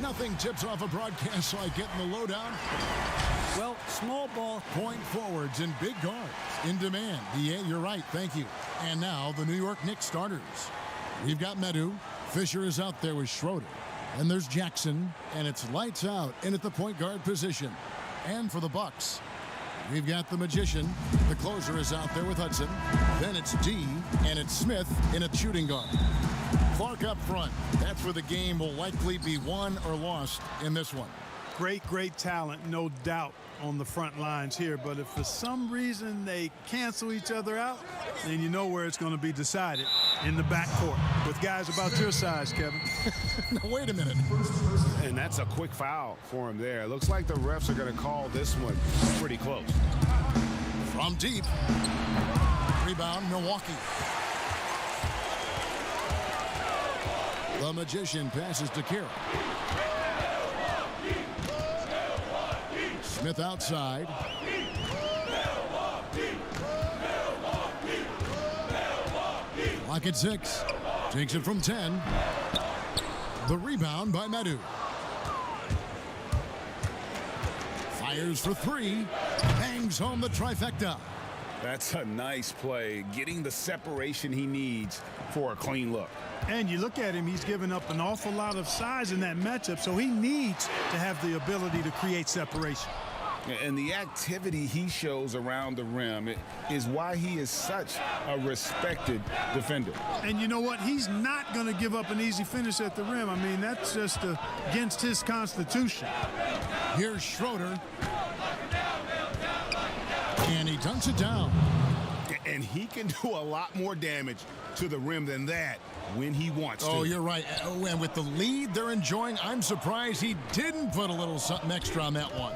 Nothing tips off a broadcast like getting the lowdown. Well, small ball. Point forwards and big guards in demand. Yeah, you're right. Thank you. And now the New York Knicks starters. We've got Medu. Fisher is out there with Schroeder. And there's Jackson. And it's lights out in at the point guard position. And for the Bucks, we've got the Magician. The closer is out there with Hudson. Then it's D, and it's Smith in a shooting guard. Clark up front. That's where the game will likely be won or lost in this one. Great talent, no doubt, on the front lines here. But if for some reason they cancel each other out, then you know where it's going to be decided, in the backcourt with guys about your size, Kevin. Now, wait a minute. And that's a quick foul for him there. Looks like the refs are going to call this one pretty close. From deep. Rebound, Milwaukee. The Magician passes to Carroll. Smith outside. Lock at 6. Takes it from 10. The rebound by Medu. Fires for 3. Bangs home the trifecta. That's a nice play, getting the separation he needs for a clean look. And you look at him, he's given up an awful lot of size in that matchup, so he needs to have the ability to create separation. And the activity he shows around the rim is why he is such a respected defender. And you know what? He's not going to give up an easy finish at the rim. I mean, that's just against his constitution. Here's Schroeder. And he dunks it down. And he can do a lot more damage to the rim than that when he wants to. Oh, you're right. Oh, and with the lead they're enjoying, I'm surprised he didn't put a little something extra on that one.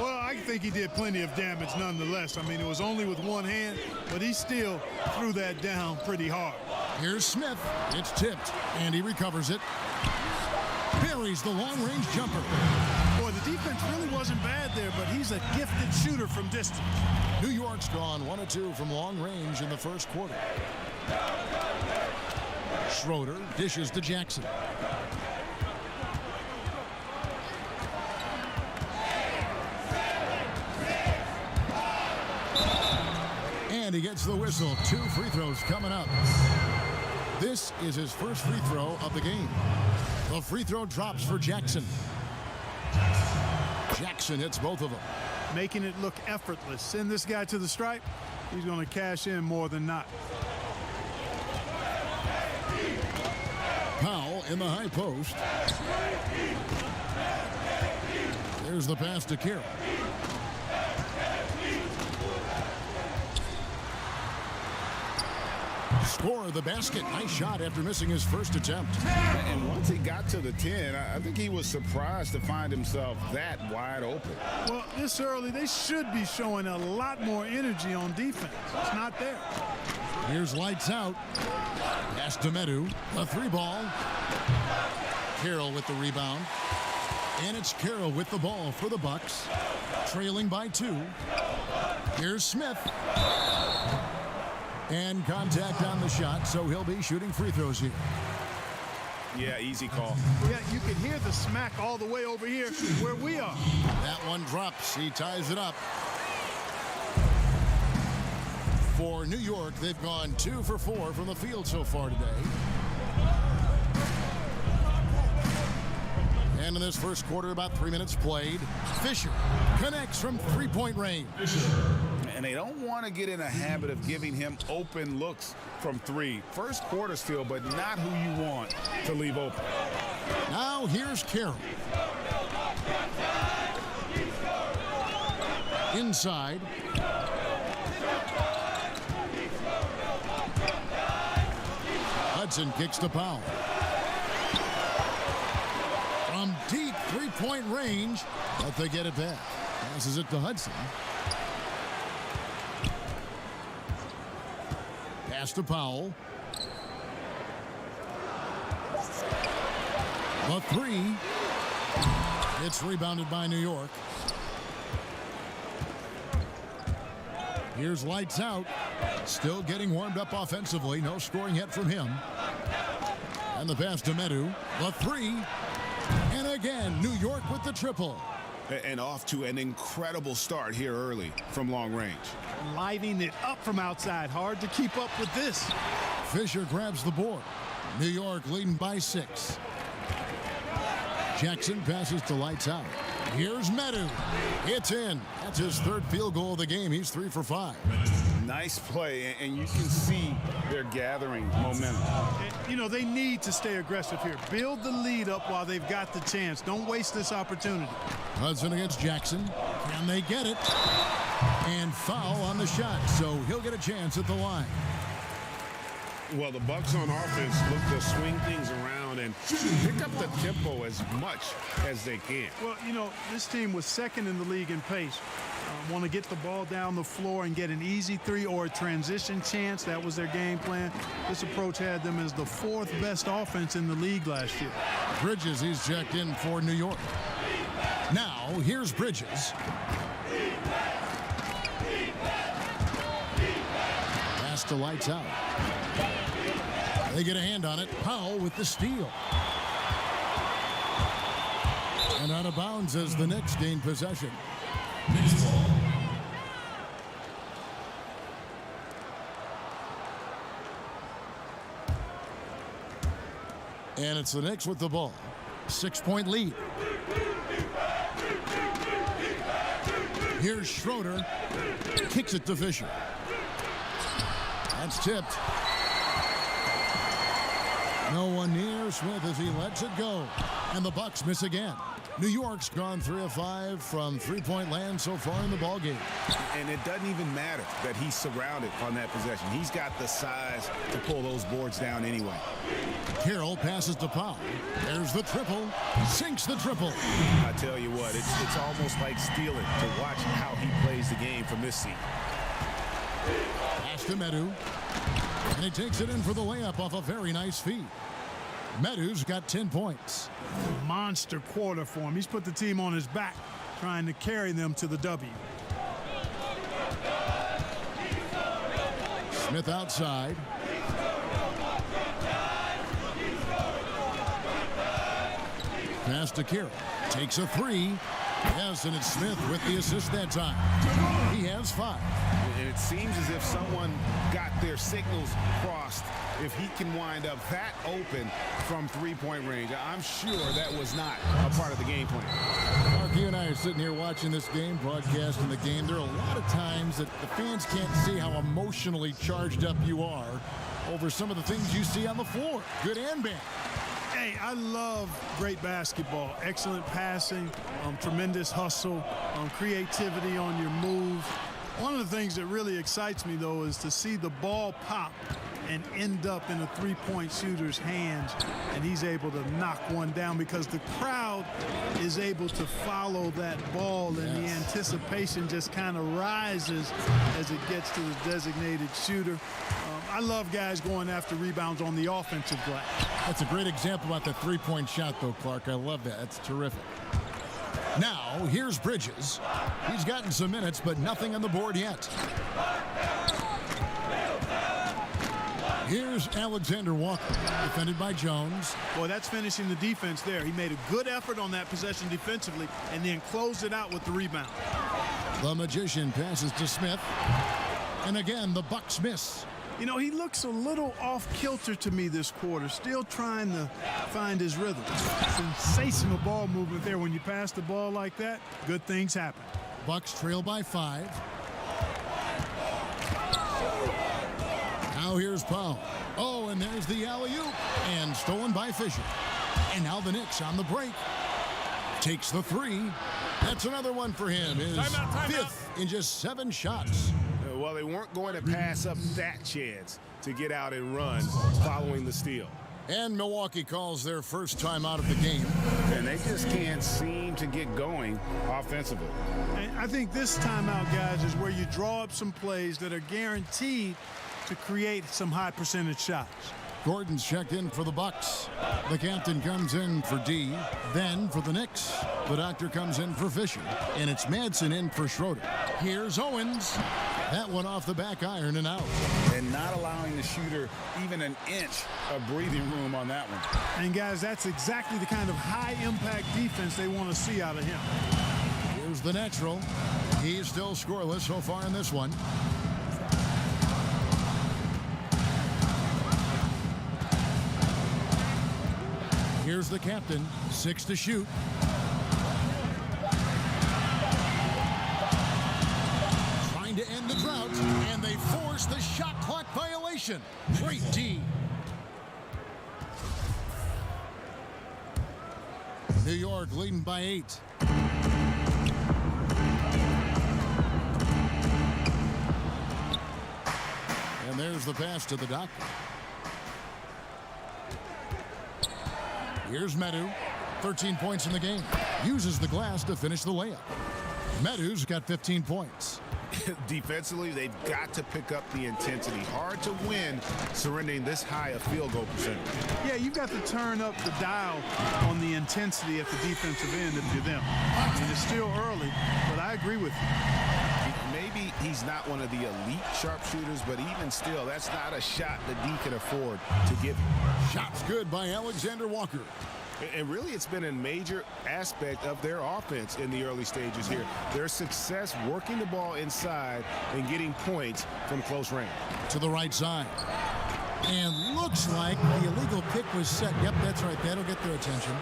Well, I think he did plenty of damage nonetheless. I mean, it was only with one hand, but he still threw that down pretty hard. Here's Smith. It's tipped, and he recovers it. Buries the long-range jumper. Boy, the defense really wasn't bad there, but he's a gifted shooter from distance. New York's gone 1 of 2 from long range in the first quarter. Schroeder dishes to Jackson. And he gets the whistle. 2 free throws coming up. This is his first free throw of the game. The free throw drops for Jackson. Jackson hits both of them. Making it look effortless. Send this guy to the stripe. He's going to cash in more than not. Powell in the high post. There's the pass to Carroll. Score the basket. Nice shot after missing his first attempt. And once he got to the 10, I think he was surprised to find himself that wide open. Well, this early, they should be showing a lot more energy on defense. It's not there. Here's lights out. Pass to Medu. A 3-ball. Carroll with the rebound. And it's Carroll with the ball for the Bucks. Trailing by 2. Here's Smith. And contact on the shot, so he'll be shooting free throws here. Yeah, easy call. Yeah, you can hear the smack all the way over here where we are. That one drops. He ties it up. For New York, they've gone 2 for 4 from the field so far today. And in this first quarter, about 3 minutes played. Fisher connects from 3-point range. And they don't want to get in a habit of giving him open looks from 3. First quarter still, but not who you want to leave open. Now here's Carroll. Inside. Hudson kicks to Powell. From deep 3-point range, but they get it back. Passes it to Hudson. Pass to Powell. The 3. It's rebounded by New York. Here's lights out. Still getting warmed up offensively. No scoring yet from him. And the pass to Medu. The 3. And again, New York with the triple. And off to an incredible start here early from long range. Lighting it up from outside. Hard to keep up with this. Fisher grabs the board. New York leading by 6. Jackson passes to lights out. Here's Medu. It's in. That's his 3rd field goal of the game. He's 3 for 5. Nice play, and you can see they're gathering momentum. You know, they need to stay aggressive here. Build the lead up while they've got the chance. Don't waste this opportunity. Hudson against Jackson. Can they get it? And foul on the shot, so he'll get a chance at the line. Well, the Bucks on offense look to swing things around and pick up the tempo as much as they can. Well, you know, this team was 2nd in the league in pace. Want to get the ball down the floor and get an easy 3 or a transition chance. That was their game plan. This approach had them as the 4th best offense in the league last year. Bridges, he's checked in for New York. Now, here's Bridges. Pass to lights out. They get a hand on it. Powell with the steal. And out of bounds as the Knicks gain possession. And it's the Knicks with the ball. 6-point lead. Here's Schroeder. Kicks it to Fisher. That's tipped. No one near Smith as he lets it go. And the Bucks miss again. New York's gone 3 of 5 from 3-point land so far in the ballgame. And it doesn't even matter that he's surrounded on that possession. He's got the size to pull those boards down anyway. Carroll passes to Powell. There's the triple. Sinks the triple. I tell you what, it's almost like stealing to watch how he plays the game from this seat. Pass to Medu. And he takes it in for the layup off a very nice feed. Medu's got 10 points. Monster quarter for him. He's put the team on his back, trying to carry them to the W. Smith outside. Pass to Carroll. Takes a 3. Yes, and it's Smith with the assist that time. He has 5. And it seems as if someone got their signals crossed. If he can wind up that open from 3-point range, I'm sure that was not a part of the game plan. Mark, you and I are sitting here watching this game, broadcasting the game. There are a lot of times that the fans can't see how emotionally charged up you are over some of the things you see on the floor, good and bad. Hey, I love great basketball. Excellent passing, tremendous hustle, creativity on your move. One of the things that really excites me, though, is to see the ball pop and end up in a 3-point shooter's hands, and he's able to knock one down because the crowd is able to follow that ball, and the anticipation just kind of rises as it gets to the designated shooter. I love guys going after rebounds on the offensive glass. That's a great example about the 3-point shot, though, Clark. I love that. That's terrific. Now, here's Bridges. He's gotten some minutes, but nothing on the board yet. Here's Alexander Walker, defended by Jones. Boy, that's finishing the defense there. He made a good effort on that possession defensively and then closed it out with the rebound. The Magician passes to Smith. And again, the Bucks miss. You know, he looks a little off-kilter to me this quarter, still trying to find his rhythm. Sensational ball movement there. When you pass the ball like that, good things happen. Bucks trail by 5. Now here's Powell. Oh, and there's the alley-oop. And stolen by Fisher. And now the Knicks on the break. Takes the 3. That's another one for him. His 5th in just 7 shots. Well, they weren't going to pass up that chance to get out and run following the steal. And Milwaukee calls their first time out of the game. And they just can't seem to get going offensively. And I think this timeout, guys, is where you draw up some plays that are guaranteed to create some high percentage shots. Gordon's checked in for the Bucks. The captain comes in for D. Then for the Knicks, the doctor comes in for Fisher. And it's Madsen in for Schroeder. Here's Owens. That one off the back iron and out. And not allowing the shooter even an inch of breathing room on that one. And guys, that's exactly the kind of high-impact defense they want to see out of him. Here's the natural. He's still scoreless so far in this one. Here's the captain. 6 to shoot. Trying to end the drought, and they force the shot clock violation. Great D. New York leading by 8. And there's the pass to the doctor. Here's Medu. 13 points in the game. Uses the glass to finish the layup. Medu's got 15 points. Defensively, they've got to pick up the intensity. Hard to win surrendering this high a field goal percentage. Yeah, you've got to turn up the dial on the intensity at the defensive end if you're them. I mean, it's still early, but I agree with you. Maybe he's not one of the elite sharpshooters, but even still, that's not a shot that D can afford to give him. Shots good by Alexander Walker. And really, it's been a major aspect of their offense in the early stages here. Their success working the ball inside and getting points from close range. To the right side. And looks like the illegal pick was set. Yep, that's right. That'll get their attention.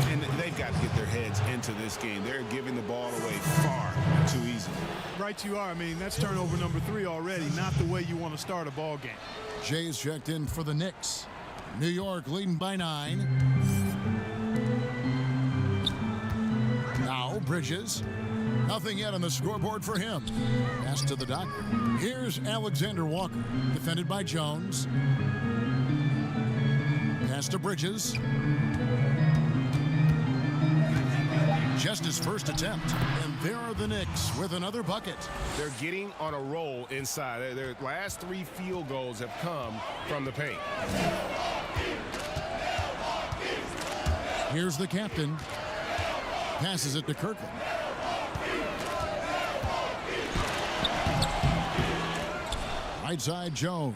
And they've got to get their heads into this game. They're giving the ball away far too easy. Right you are. I mean, that's turnover number 3 already. Not the way you want to start a ball game. Jay's checked in for the Knicks. New York leading by 9. Now Bridges. Nothing yet on the scoreboard for him. Pass to the doctor. Here's Alexander Walker. Defended by Jones. Pass to Bridges. Just his first attempt. And there are the Knicks with another bucket. They're getting on a roll inside. Their last 3 field goals have come from the paint. Here's the captain. Passes it to Kirkland. Right side, Jones.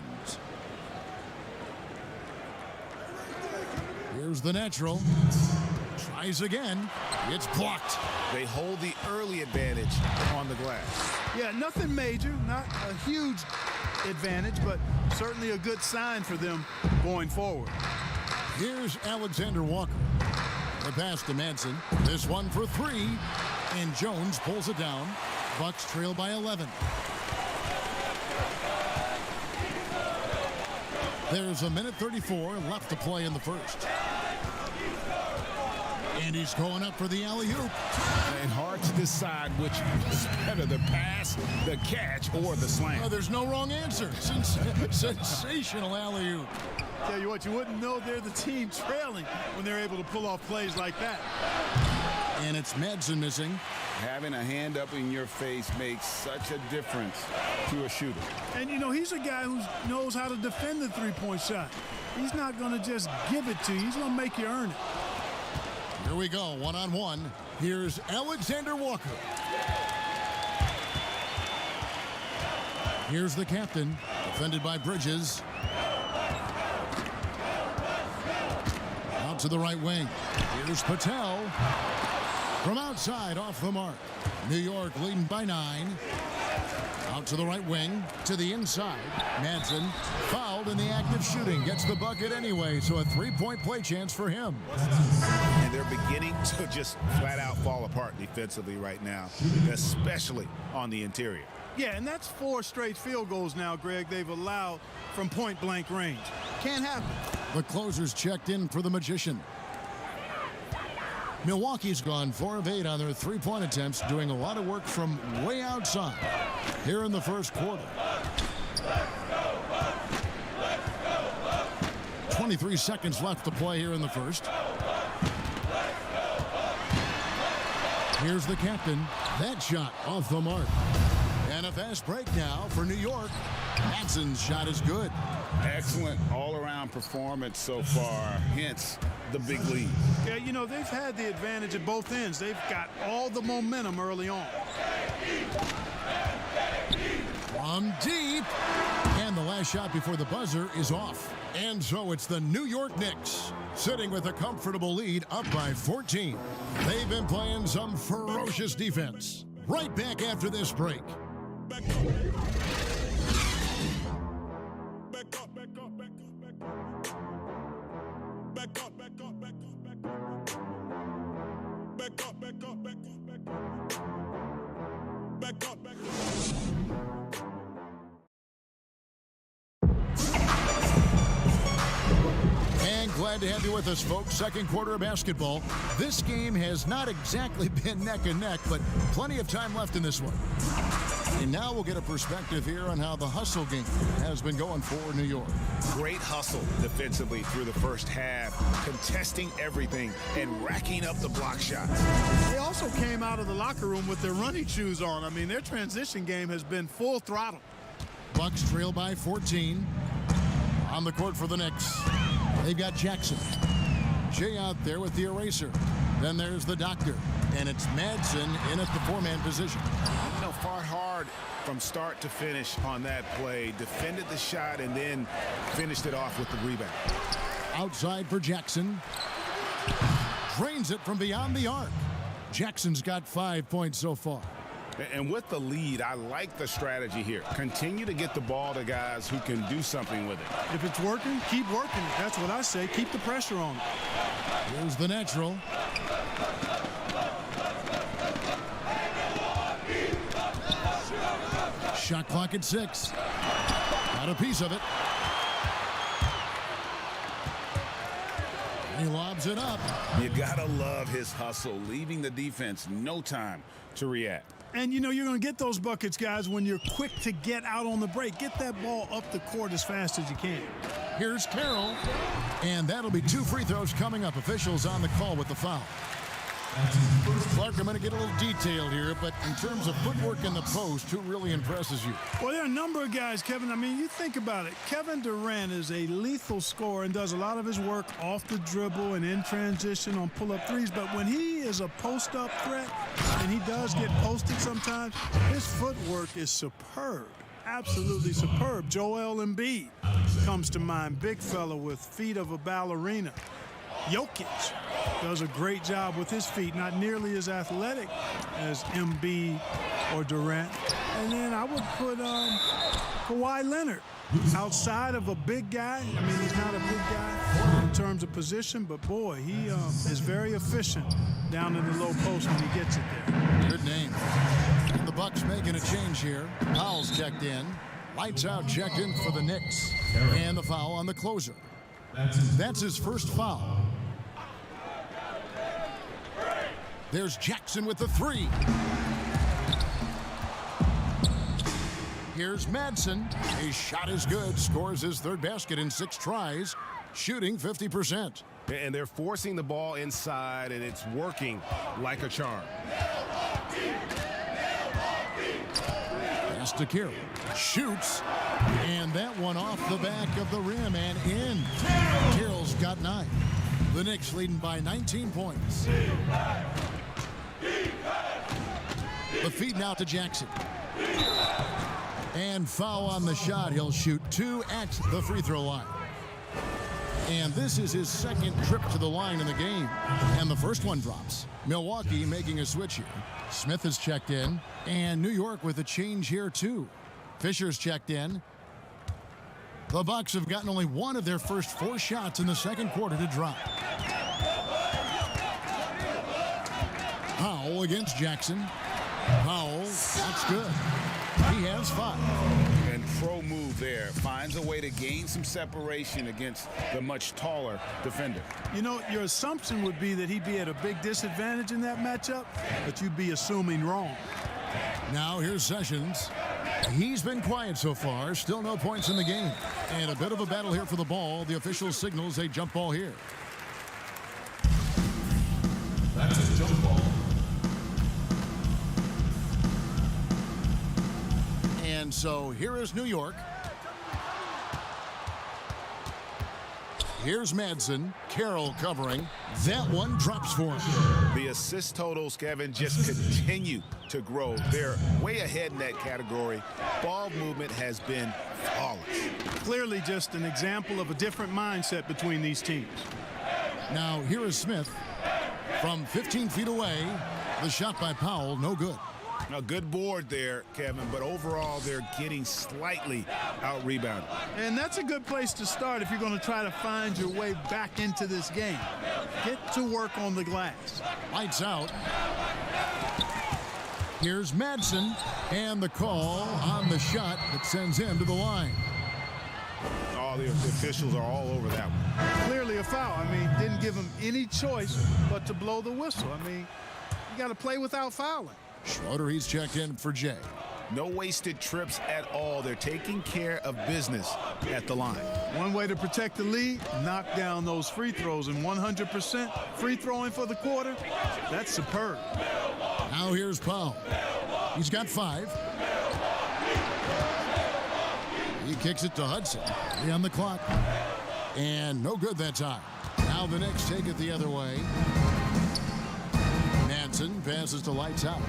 Here's the natural. Tries again. It's blocked. They hold the early advantage on the glass. Yeah, nothing major, not a huge advantage, but certainly a good sign for them going forward. Here's Alexander Walker. The pass to Manson. This one for 3. And Jones pulls it down. Bucks trail by 11. There's a minute 34 left to play in the first. And he's going up for the alley-oop. And hard to decide which is better, the pass, the catch, or the slam. Oh, there's no wrong answer. Sensational alley-oop. Tell you what, you wouldn't know they're the team trailing when they're able to pull off plays like that. And it's Madsen missing. Having a hand up in your face makes such a difference to a shooter. And, you know, he's a guy who knows how to defend the three-point shot. He's not going to just give it to you. He's going to make you earn it. Here we go, one-on-one. Here's Alexander Walker. Here's the captain, defended by Bridges. Out to the right wing. Here's Patel. From outside, off the mark. New York leading by 9. Out to the right wing, to the inside. Madsen fouled in the act of shooting. Gets the bucket anyway, so a 3-point play chance for him. And they're beginning to just flat out fall apart defensively right now, especially on the interior. Yeah, and that's 4 straight field goals now, Greg, they've allowed from point-blank range. Can't happen. The closers checked in for the Magician. Milwaukee's gone 4 of 8 on their 3-point attempts, doing a lot of work from way outside here in the first quarter. 23 seconds left to play here in the first. Here's the captain. That shot off the mark. And a fast break now for New York. Madsen's shot is good. Excellent all-around performance so far, hence the big lead. Yeah, you know, they've had the advantage at both ends. They've got all the momentum early on. From deep. And the last shot before the buzzer is off. And so it's the New York Knicks sitting with a comfortable lead up by 14. They've been playing some ferocious defense. Right back after this break. Glad to have you with us, folks. Second quarter of basketball. This game has not exactly been neck and neck, but plenty of time left in this one. And now we'll get a perspective here on how the hustle game has been going for New York. Great hustle defensively through the first half, contesting everything and racking up the block shots. They also came out of the locker room with their running shoes on. I mean, their transition game has been full throttle. Bucks trail by 14. On the court for the Knicks. They've got Jackson. Jay out there with the eraser. Then there's the doctor. And it's Madsen in at the four-man position. You know, fought hard from start to finish on that play. Defended the shot and then finished it off with the rebound. Outside for Jackson. Drains it from beyond the arc. Jackson's got 5 points so far. And with the lead, I like the strategy here. Continue to get the ball to guys who can do something with it. If it's working, keep working it. That's what I say. Keep the pressure on it. Here's the natural. Shot clock at 6. Got a piece of it. He lobs it up. You gotta love his hustle, leaving the defense no time to react. And, you know, you're going to get those buckets, guys, when you're quick to get out on the break. Get that ball up the court as fast as you can. Here's Carroll. And that'll be 2 free throws coming up. Officials on the call with the foul. Clark, I'm going to get a little detailed here, but in terms of footwork in the post, who really impresses you? Well, there are a number of guys, Kevin. I mean, you think about it. Kevin Durant is a lethal scorer and does a lot of his work off the dribble and in transition on pull-up threes. But when he is a post-up threat, and he does get posted sometimes, his footwork is superb. Absolutely superb. Joel Embiid comes to mind. Big fella with feet of a ballerina. Jokic does a great job with his feet, not nearly as athletic as Embiid or Durant. And then I would put Kawhi Leonard outside of a big guy. I mean, he's not a big guy in terms of position, but boy, he is very efficient down in the low post when he gets it there. Good name. And the Bucks making a change here. Powell's checked in. Lights out checked in for the Knicks. And the foul on the closer. That's his first foul. There's Jackson with the 3. Here's Madsen. His shot is good. Scores his 3rd basket in 6 tries. Shooting 50%. And they're forcing the ball inside, and it's working like a charm. Pass to Carroll. Shoots. And that one off the back of the rim and in. Carroll's got 9. The Knicks leading by 19 points. The feed now to Jackson. And foul on the shot. He'll shoot 2 at the free throw line. And this is his 2nd trip to the line in the game. And the first one drops. Milwaukee making a switch here. Smith has checked in. And New York with a change here too. Fisher's checked in. The Bucks have gotten only 1 of their first 4 shots in the second quarter to drop. Powell against Jackson. Powell, that's good. He has 5. And pro move there. Finds a way to gain some separation against the much taller defender. You know, your assumption would be that he'd be at a big disadvantage in that matchup, but you'd be assuming wrong. Now here's Sessions. He's been quiet so far. Still no points in the game. And a bit of a battle here for the ball. The official signals a jump ball here. That's a jump ball. And so here is New York. Here's Madsen. Carroll covering. That one drops for him. The assist totals, Kevin, just continue to grow. They're way ahead in that category. Ball movement has been flawless. Clearly just an example of a different mindset between these teams. Now here is Smith from 15 feet away. The shot by Powell, no good. A good board there, Kevin, but overall they're getting slightly out-rebounded. And that's a good place to start if you're going to try to find your way back into this game. Get to work on the glass. Lights out. Here's Madsen, and the call on the shot that sends him to the line. Oh, the officials are all over that one. Clearly a foul. I mean, didn't give him any choice but to blow the whistle. I mean, you got to play without fouling. Schroeder, he's checked in for Jay. No wasted trips at all. They're taking care of business at the line. One way to protect the lead, knock down those free throws, and 100% free throwing for the quarter, that's superb. Now here's Powell. He's got 5. He kicks it to Hudson. 3 on the clock. And no good that time. Now the Knicks take it the other way. Madsen passes to Lights Out.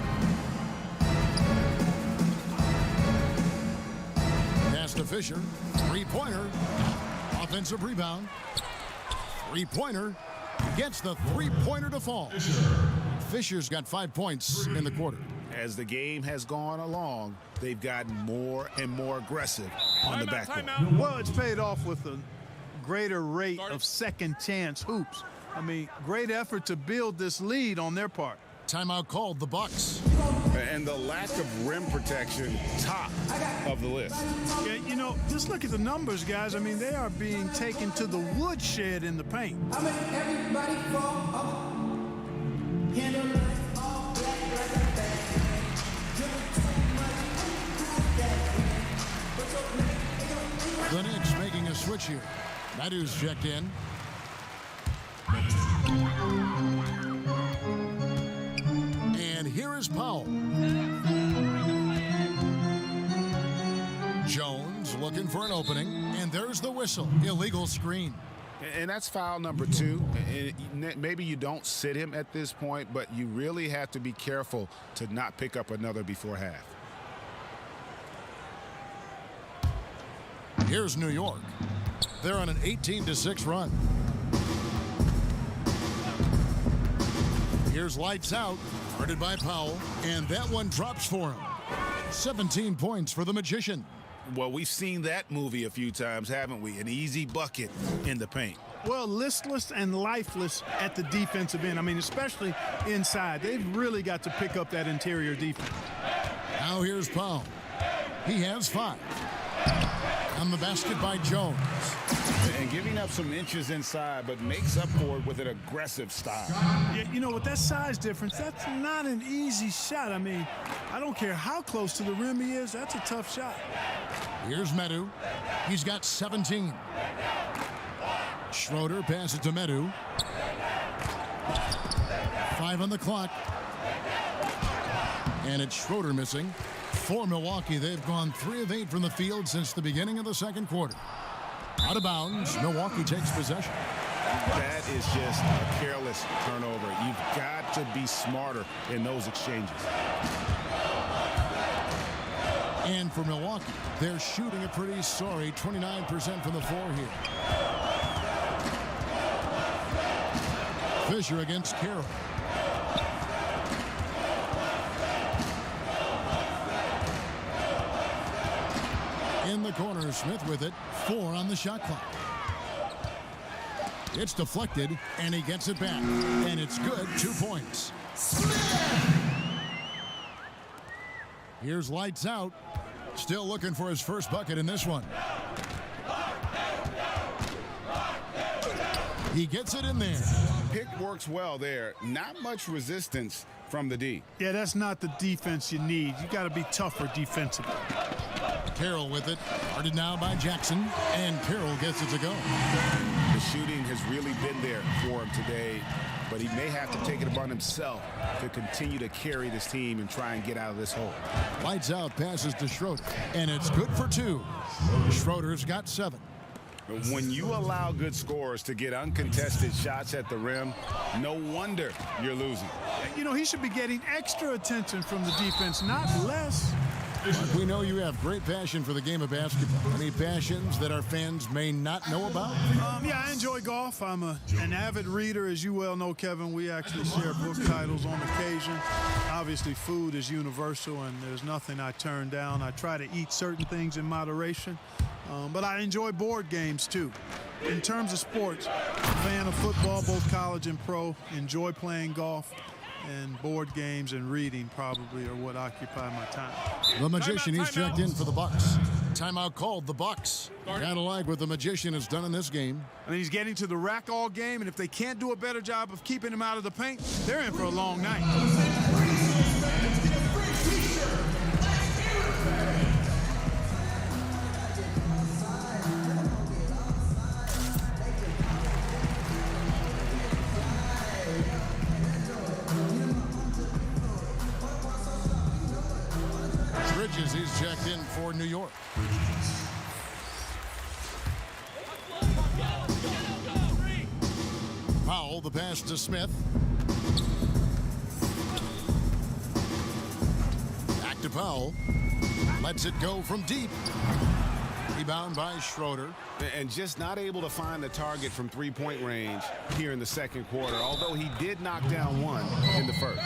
Pass to Fisher. 3-pointer. Offensive rebound. 3-pointer. Gets the 3-pointer to fall. Fisher's got 5 points in the quarter. As the game has gone along, they've gotten more and more aggressive on the backcourt. Well, it's paid off with a greater rate of second chance hoops. I mean, great effort to build this lead on their part. Timeout called, the Bucks. And the lack of rim protection, top of the list. Yeah, you know, just look at the numbers, guys. I mean, they are being taken to the woodshed in the paint. Everybody fall The Knicks making a switch here. Medu's checked in. And here is Powell. Jones looking for an opening, and there's the whistle. Illegal screen. And that's foul number 2. And maybe you don't sit him at this point, but you really have to be careful to not pick up another before half. Here's New York. They're on an 18-6 run. Here's Lights Out, guarded by Powell, and that one drops for him. 17 points for the Magician. Well, we've seen that movie a few times, haven't we? An easy bucket in the paint. Well, listless and lifeless at the defensive end. I mean, especially inside. They've really got to pick up that interior defense. Now here's Powell. He has 5. On the basket by Jones. And giving up some inches inside, but makes up for it with an aggressive style. Yeah, you know, with that size difference, that's not an easy shot. I mean, I don't care how close to the rim he is, that's a tough shot. Here's Medu. He's got 17. Schroeder passes to Medu. 5 on the clock. And it's Schroeder missing. For Milwaukee, they've gone 3 of 8 from the field since the beginning of the second quarter. Out of bounds, Milwaukee takes possession. That is just a careless turnover. You've got to be smarter in those exchanges. And for Milwaukee, they're shooting a pretty sorry 29% from the floor here. Fisher against Carroll. In the corner, Smith with it. 4 on the shot clock. It's deflected, and he gets it back. And it's good, 2 points. Smith! Here's Lights Out. Still looking for his first bucket in this one. He gets it in there. Pick works well there. Not much resistance from the D. Yeah, that's not the defense you need. You got to be tougher defensively. Carroll with it. Guarded now by Jackson. And Carroll gets it to go. The shooting has really been there for him today, but he may have to take it upon himself to continue to carry this team and try and get out of this hole. Lights Out passes to Schroeder. And it's good for 2. Schroeder's got 7. When you allow good scorers to get uncontested shots at the rim, no wonder you're losing. You know, he should be getting extra attention from the defense, not less. We know you have great passion for the game of basketball. Any passions that our fans may not know about? Yeah, I enjoy golf. I'm an avid reader, as you well know, Kevin. We actually share book titles on occasion. Obviously, food is universal, and there's nothing I turn down. I try to eat certain things in moderation, but I enjoy board games, too. In terms of sports, I'm a fan of football, both college and pro. Enjoy playing golf. And board games and reading probably are what occupy my time. The Magician, he's checked in for the Bucks. Timeout called, the Bucks. Kind of like what the Magician has done in this game. I mean, he's getting to the rack all game, and if they can't do a better job of keeping him out of the paint, they're in for a long night. Bridges, he's checked in for New York. Powell, the pass to Smith. Back to Powell. Lets it go from deep. Rebound by Schroeder. And just not able to find the target from three-point range here in the second quarter, although he did knock down one in the first.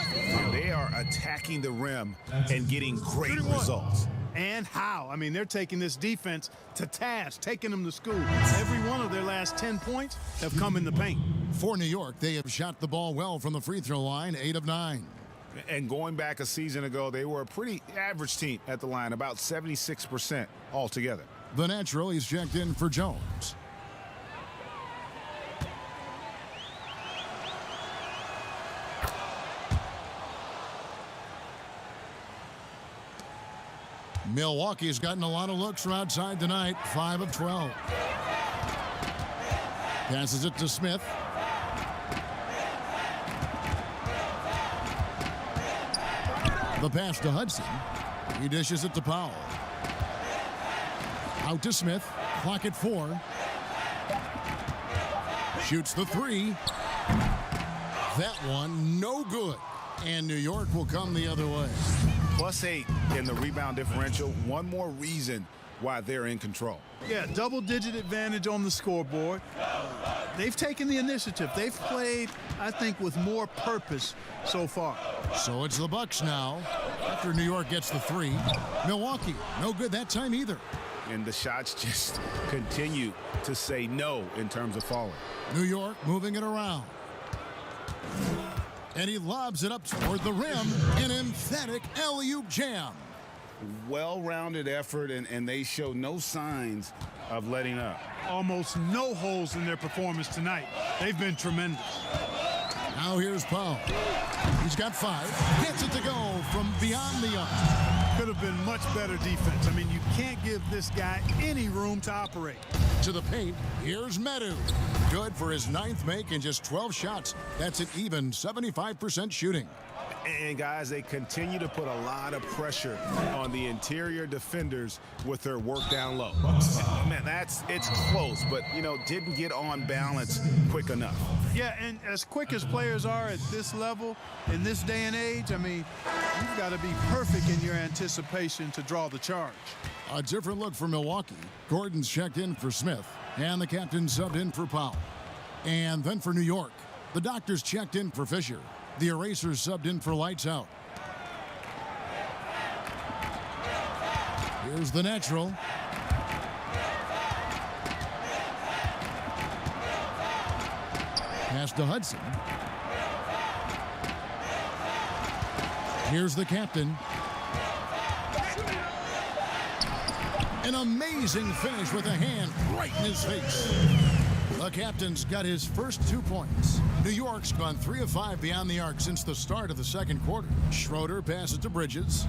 They are attacking the rim and getting great results. And how? I mean, they're taking this defense to task, taking them to school. Every one of their last 10 points have come in the paint. For New York, they have shot the ball well from the free throw line, 8 of 9. And going back a season ago, they were a pretty average team at the line, about 76% altogether. The natural, he's checked in for Jones. Milwaukee's gotten a lot of looks from outside tonight, 5 of 12. Passes it to Smith. The pass to Hudson. He dishes it to Powell. Out to Smith. Clock at 4. Shoots the 3. That one, no good. And New York will come the other way. +8 in the rebound differential. One more reason why they're in control. Yeah, double-digit advantage on the scoreboard. They've taken the initiative. They've played, I think, with more purpose so far. So it's the Bucks now. After New York gets the 3. Milwaukee, no good that time either. And the shots just continue to say no in terms of falling. New York moving it around. And he lobs it up toward the rim. An emphatic alley-oop jam. Well-rounded effort, and they show no signs of letting up. Almost no holes in their performance tonight. They've been tremendous. Now here's Powell. He's got 5. Gets it to go from beyond the arc. Could have been much better defense. I mean, you can't give this guy any room to operate. To the paint, here's Medu. Good for his 9th make in just 12 shots. That's an even 75% shooting. And guys, they continue to put a lot of pressure on the interior defenders with their work down low. Man, it's close, but, didn't get on balance quick enough. Yeah, and as quick as players are at this level, in this day and age, I mean, you've got to be perfect in your anticipation to draw the charge. A different look for Milwaukee. Gordon's checked in for Smith, and the captain subbed in for Powell. And then for New York, the doctors checked in for Fisher. The Erasers subbed in for Lights Out. Here's the natural. Pass to Hudson. Here's the captain. An amazing finish with a hand right in his face. The captain's got his first 2 points. New York's gone 3 of 5 beyond the arc since the start of the second quarter. Schroeder passes to Bridges.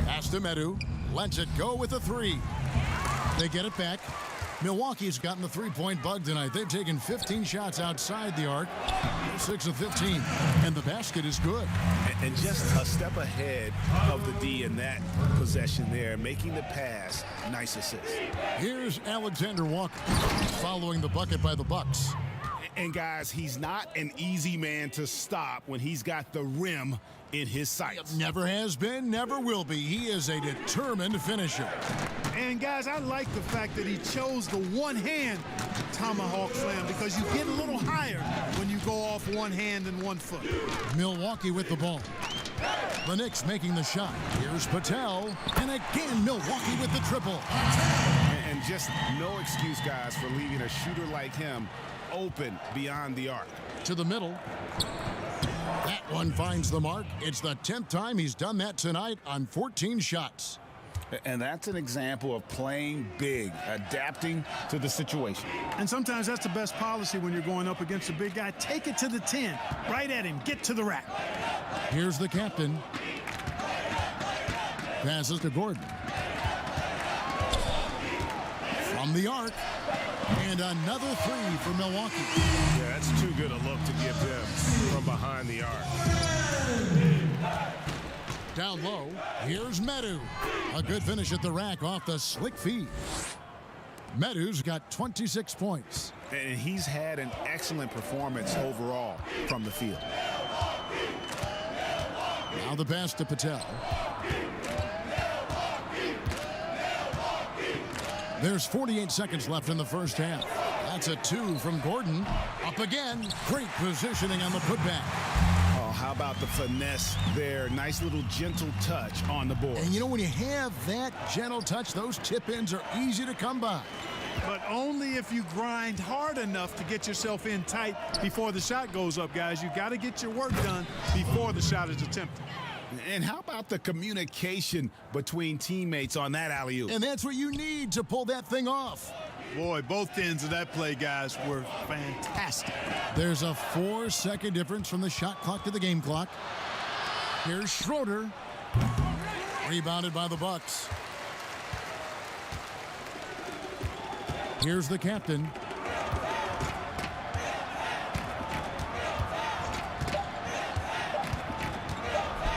Pass to Medu. Lets it go with a 3. They get it back. Milwaukee's gotten the three-point bug tonight. They've taken 15 shots outside the arc. 6 of 15. And the basket is good. And just a step ahead of the D in that possession there, making the pass. Nice assist. Here's Alexander Walker following the bucket by the Bucks. And guys, he's not an easy man to stop when he's got the rim in his sights. Never has been, never will be. He is a determined finisher. And guys, I like the fact that he chose the one-hand tomahawk slam because you get a little higher when you go off one hand and 1 foot. Milwaukee with the ball. The Knicks making the shot. Here's Patel. And again, Milwaukee with the triple. And just no excuse, guys, for leaving a shooter like him open beyond the arc. To the middle. That one finds the mark. It's the 10th time he's done that tonight on 14 shots. And that's an example of playing big, adapting to the situation. And sometimes that's the best policy when you're going up against a big guy. Take it to the 10, right at him, get to the rack. Here's the captain. Passes to Gordon. From the arc. And another three for Milwaukee. Yeah, that's too good a look to give them from behind the arc. Down low, here's Medu. A good finish at the rack off the slick feed. Medu's got 26 points. And he's had an excellent performance overall from the field. Now the pass to Patel. There's 48 seconds left in the first half. That's a 2 from Gordon. Up again. Great positioning on the putback. Oh, how about the finesse there? Nice little gentle touch on the board. And you know, when you have that gentle touch, those tip-ins are easy to come by. But only if you grind hard enough to get yourself in tight before the shot goes up, guys. You got to get your work done before the shot is attempted. And how about the communication between teammates on that alley-oop? And that's what you need to pull that thing off. Boy, both ends of that play, guys, were fantastic. There's a 4-second difference from the shot clock to the game clock. Here's Schroeder. Rebounded by the Bucks. Here's the captain.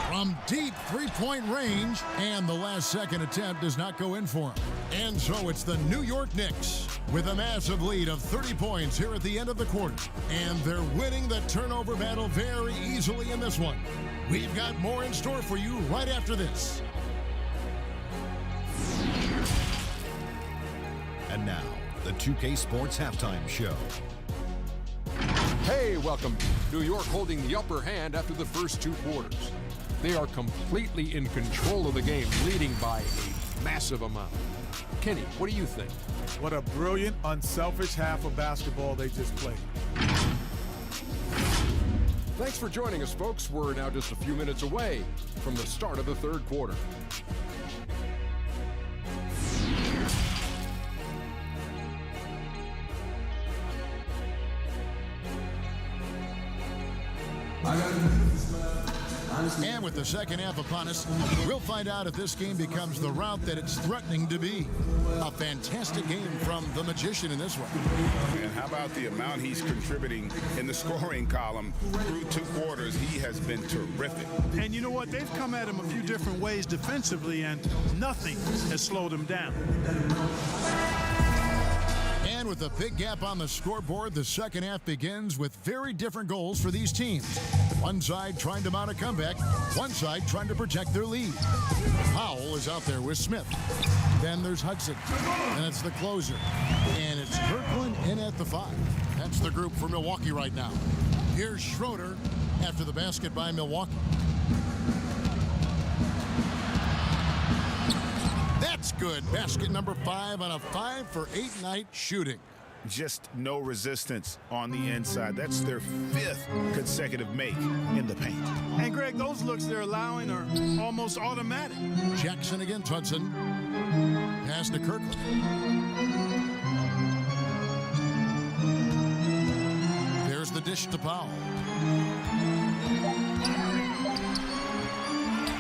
From deep three-point range, and the last second attempt does not go in for him. And so it's the New York Knicks with a massive lead of 30 points here at the end of the quarter. And they're winning the turnover battle very easily in this one. We've got more in store for you right after this. And now, the 2K Sports Halftime Show. Hey, welcome. New York holding the upper hand after the first 2 quarters. They are completely in control of the game, leading by a massive amount. Kenny, what do you think? What a brilliant, unselfish half of basketball they just played. Thanks for joining us, folks. We're now just a few minutes away from the start of the third quarter. And with the second half upon us, we'll find out if this game becomes the route that it's threatening to be. A fantastic game from the Magician in this one. And how about the amount he's contributing in the scoring column through 2 quarters? He has been terrific. And you know what? They've come at him a few different ways defensively, and nothing has slowed him down. And with a big gap on the scoreboard, the second half begins with very different goals for these teams. One side trying to mount a comeback, one side trying to protect their lead. Powell is out there with Smith. Then there's Hudson, and it's the closer. And it's Kirkland in at the 5. That's the group for Milwaukee right now. Here's Schroeder after the basket by Milwaukee. That's good. Basket number 5 on a 5-for-8 night shooting. Just no resistance on the inside. That's their 5th consecutive make in the paint. And Greg, those looks they're allowing are almost automatic. Jackson against Hudson. Pass to Kirkland. There's the dish to Powell.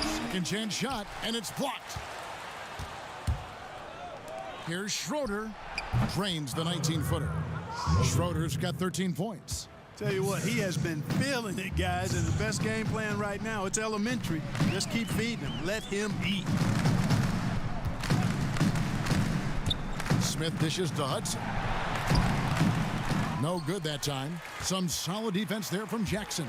Second chance shot, and it's blocked. Here's Schroeder. Drains the 19-footer. Schroeder's got 13 points. Tell you what, he has been feeling it, guys, and the best game plan right now, it's elementary. Just keep feeding him. Let him eat. Smith dishes to Hudson. No good that time. Some solid defense there from Jackson.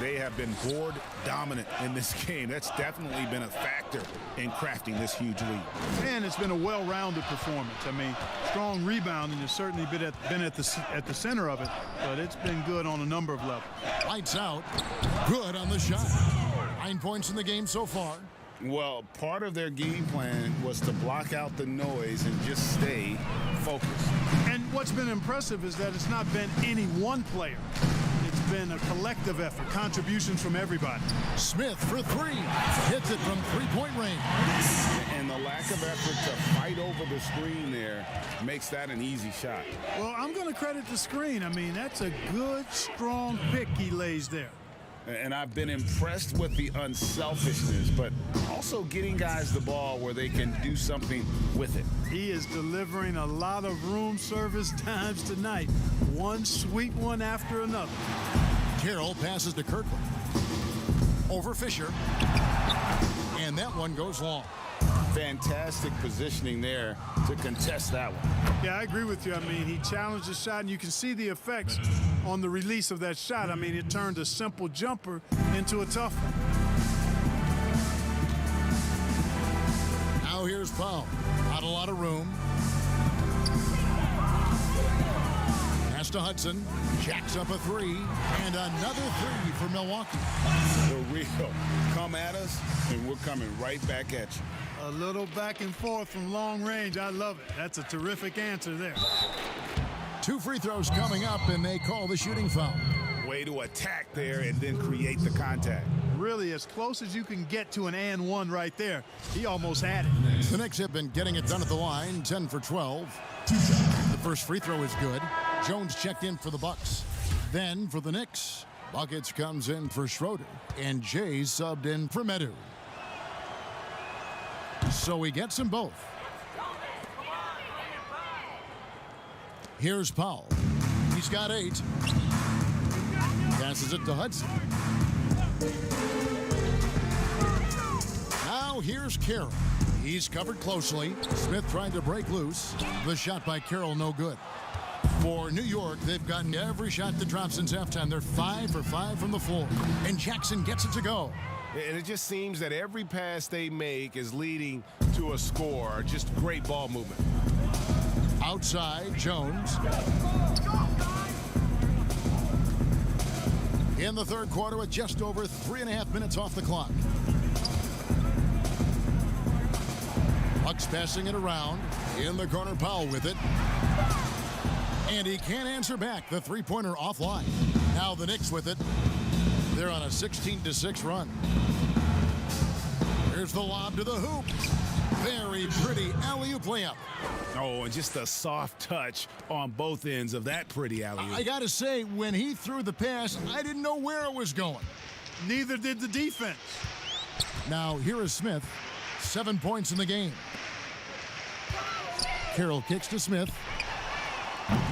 They have been board dominant in this game. That's definitely been a factor in crafting this huge lead. And it's been a well-rounded performance. I mean, strong rebounding has certainly been at the center of it, but it's been good on a number of levels. Lights out. Good on the shot. 9 points in the game so far. Well, part of their game plan was to block out the noise and just stay focused. And what's been impressive is that it's not been any one player. It's been a collective effort, contributions from everybody. Smith for three. Hits it from three-point range. And the lack of effort to fight over the screen there makes that an easy shot. Well, I'm going to credit the screen. I mean, that's a good, strong pick he lays there. And I've been impressed with the unselfishness, but also getting guys the ball where they can do something with it. He is delivering a lot of room service times tonight. One sweet one after another. Carroll passes to Kirkland. Over Fisher. And that one goes long. Fantastic positioning there to contest that one. Yeah, I agree with you. I mean, he challenged the shot, and you can see the effects on the release of that shot. I mean, it turned a simple jumper into a tough one. Now here's Powell. Not a lot of room. Pass to Hudson. Jacks up a three. And another three for Milwaukee. The real come at us, and we're coming right back at you. A little back and forth from long range. I love it. That's a terrific answer there. 2 free throws coming up, and they call the shooting foul. Way to attack there and then create the contact. Really as close as you can get to an and one right there. He almost had it. The Knicks have been getting it done at the line, 10 for 12. The first free throw is good. Jones checked in for the Bucks. Then for the Knicks, Buckets comes in for Schroeder, and Jay subbed in for Medu. So he gets them both. Here's Powell. He's got 8. Passes it to Hudson. Now here's Carroll. He's covered closely. Smith trying to break loose. The shot by Carroll no good. For New York, they've gotten every shot to drop since halftime. They're 5 for 5 from the floor. And Jackson gets it to go. And it just seems that every pass they make is leading to a score. Just great ball movement. Outside, Jones. In the third quarter with just over 3.5 minutes off the clock. Bucks passing it around. In the corner, Powell with it. And he can't answer back. The three-pointer offline. Now the Knicks with it. They're on a 16-6 run. Here's the lob to the hoop. Very pretty alley-oop layup. Oh, and just a soft touch on both ends of that pretty alley-oop. I got to say, when he threw the pass, I didn't know where it was going. Neither did the defense. Now, here is Smith. 7 points in the game. Carroll kicks to Smith.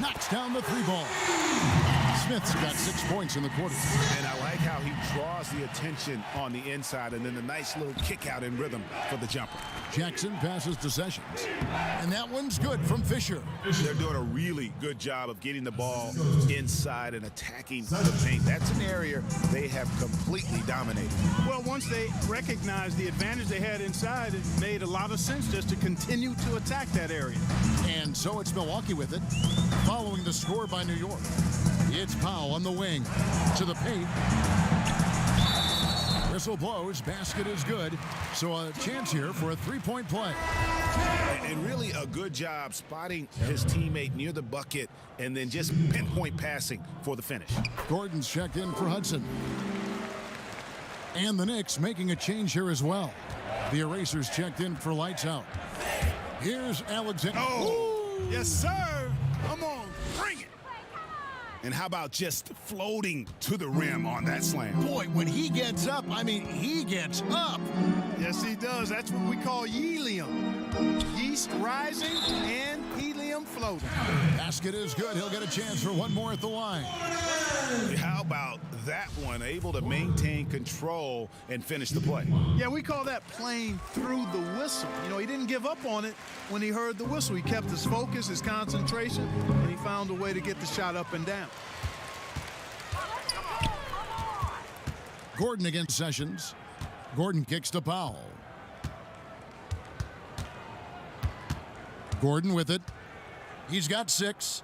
Knocks down the 3-ball. Smith's got 6 points in the quarter. And I like how he draws the attention on the inside and then the nice little kick out in rhythm for the jumper. Jackson passes to Sessions. And that one's good from Fisher. They're doing a really good job of getting the ball inside and attacking the paint. That's an area they have completely dominated. Well, once they recognized the advantage they had inside, it made a lot of sense just to continue to attack that area. And so it's Milwaukee with it, following the score by New York. It's Powell on the wing to the paint. Whistle blows, basket is good. So a chance here for a 3-point play. And really a good job spotting his teammate near the bucket and then just pinpoint passing for the finish. Gordon's checked in for Hudson. And the Knicks making a change here as well. The Erasers checked in for lights out. Here's Alexander. Oh, yes, sir. Come on, bring it. And how about just floating to the rim on that slam? Boy, when he gets up, I mean, he gets up. Yes, he does. That's what we call helium. Yeast rising and helium him floating. Basket is good. He'll get a chance for one more at the line. How about that one? Able to maintain control and finish the play. Yeah, we call that playing through the whistle. You know, he didn't give up on it when he heard the whistle. He kept his focus, his concentration, and he found a way to get the shot up and down. Gordon against Sessions. Gordon kicks to Powell. Gordon with it. He's got 6.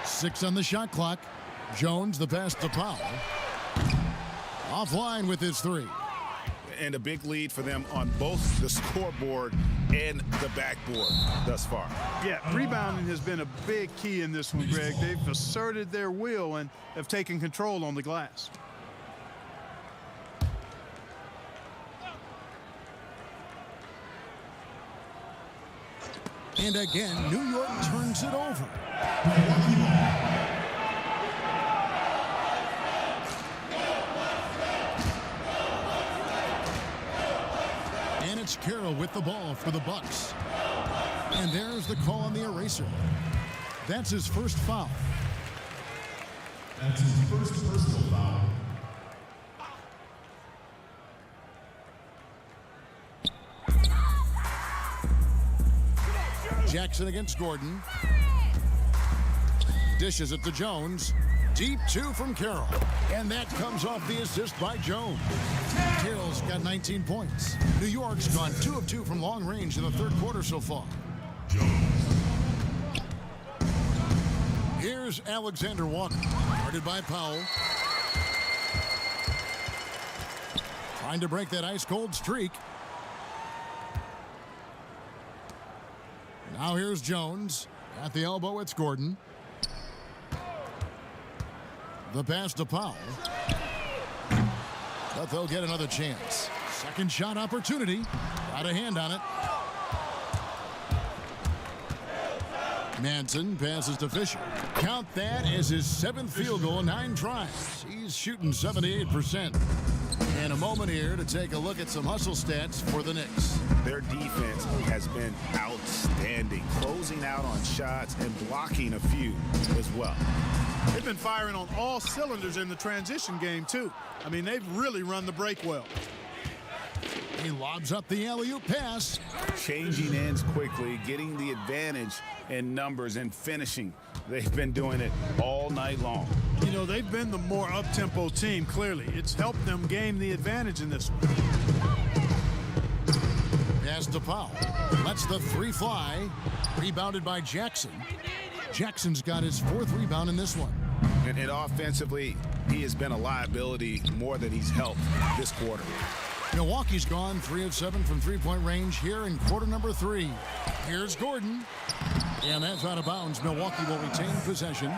6 on the shot clock. Jones, the pass to Powell. Offline with his 3. And a big lead for them on both the scoreboard and the backboard thus far. Yeah, rebounding has been a big key in this one, Greg. They've asserted their will and have taken control on the glass. And again, New York turns it over. And it's Carroll with the ball for the Bucks. And there's the call on the eraser. That's his first foul. That's his first personal foul. Jackson against Gordon. Dishes it to Jones. Deep 2 from Carroll. And that comes off the assist by Jones. Carroll's got 19 points. New York's gone 2 of 2 from long range in the third quarter so far. Here's Alexander Walker. Guarded by Powell. Trying to break that ice-cold streak. Now here's Jones. At the elbow, it's Gordon. The pass to Powell. But they'll get another chance. Second shot opportunity. Got a hand on it. Manson passes to Fisher. Count that as his 7th field goal, 9 tries. He's shooting 78%. And a moment here to take a look at some hustle stats for the Knicks. Their defense has been outstanding, closing out on shots and blocking a few as well. They've been firing on all cylinders in the transition game, too. I mean, they've really run the break well. He lobs up the alley-oop pass. Changing ends quickly, getting the advantage in numbers and finishing. They've been doing it all night long. You know, they've been the more up-tempo team, clearly. It's helped them gain the advantage in this one. Pass to Powell. Lets the 3 fly. Rebounded by Jackson. Jackson's got his 4th rebound in this one. And offensively, he has been a liability more than he's helped this quarter. Milwaukee's gone 3 of 7 from three-point range here in quarter number 3. Here's Gordon. And that's out of bounds. Milwaukee will retain possession.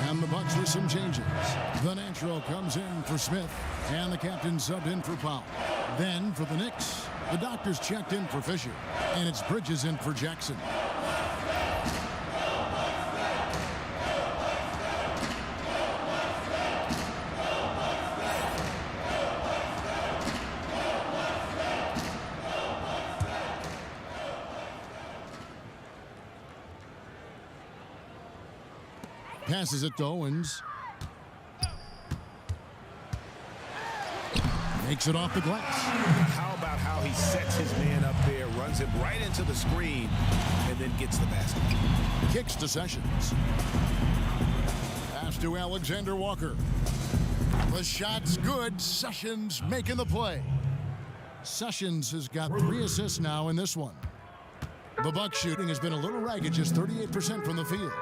And the Bucks with some changes. The natural comes in for Smith. And the captain subbed in for Powell. Then for the Knicks, the doctors checked in for Fisher. And it's Bridges in for Jackson. Passes it to Owens. Makes it off the glass. How about how he sets his man up there, runs him right into the screen, and then gets the basket. Kicks to Sessions. Pass to Alexander Walker. The shot's good. Sessions making the play. Sessions has got 3 assists now in this one. The Bucks shooting has been a little ragged, just 38% from the field.